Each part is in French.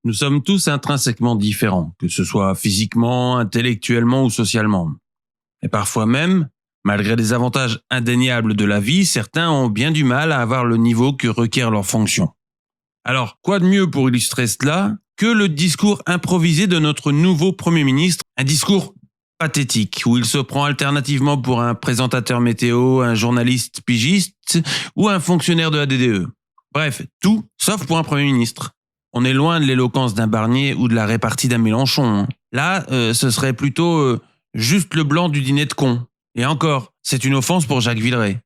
Nous sommes tous intrinsèquement différents, que ce soit physiquement, intellectuellement ou socialement. Et parfois même, malgré les avantages indéniables de la vie, certains ont bien du mal à avoir le niveau que requiert leur fonction. Alors, quoi de mieux pour illustrer cela que le discours improvisé de notre nouveau Premier ministre, un discours pathétique, où il se prend alternativement pour un présentateur météo, un journaliste pigiste ou un fonctionnaire de la DDE. Bref, tout sauf pour un Premier ministre. On est loin de l'éloquence d'un Barnier ou de la répartie d'un Mélenchon. Là, ce serait plutôt juste le blanc du dîner de cons. Et encore, c'est une offense pour Jacques Villeray.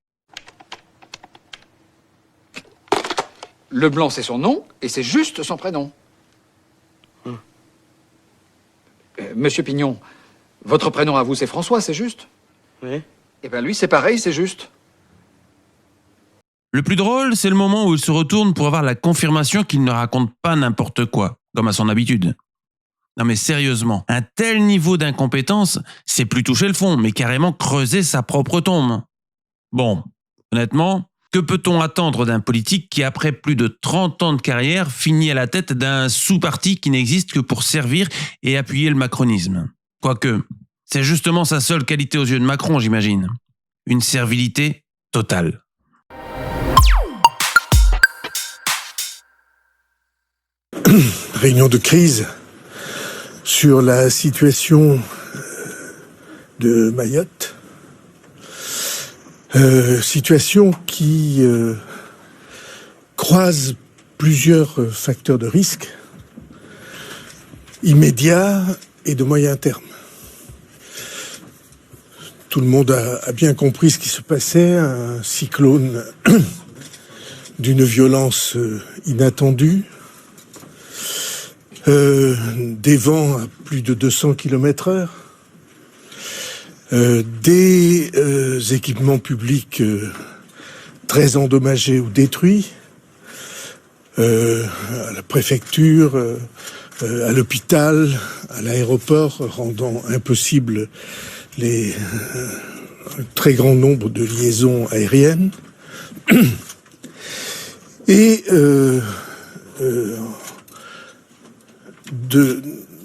Leblanc, c'est son nom, et c'est juste son prénom. Monsieur Pignon, votre prénom à vous, c'est François, c'est juste? Oui. Eh bien, lui, c'est pareil, c'est juste. Le plus drôle, c'est le moment où il se retourne pour avoir la confirmation qu'il ne raconte pas n'importe quoi, comme à son habitude. Non mais sérieusement, un tel niveau d'incompétence, c'est plus toucher le fond, mais carrément creuser sa propre tombe. Bon, honnêtement, que peut-on attendre d'un politique qui, après plus de 30 ans de carrière, finit à la tête d'un sous-parti qui n'existe que pour servir et appuyer le macronisme? Quoique, c'est justement sa seule qualité aux yeux de Macron, j'imagine. Une servilité totale. Réunion de crise sur la situation de Mayotte. Situation qui croise plusieurs facteurs de risque immédiats et de moyen terme. Tout le monde a bien compris ce qui se passait, un cyclone d'une violence inattendue, des vents à plus de 200 km/h, des équipements publics très endommagés ou détruits, à la préfecture, à l'hôpital, à l'aéroport, rendant impossible un très grand nombre de liaisons aériennes. Et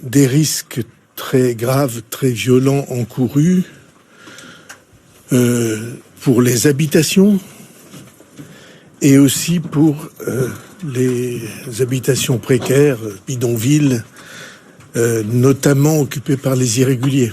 des risques très graves, très violents encourus pour les habitations et aussi pour les habitations précaires, bidonvilles, notamment occupées par les irréguliers.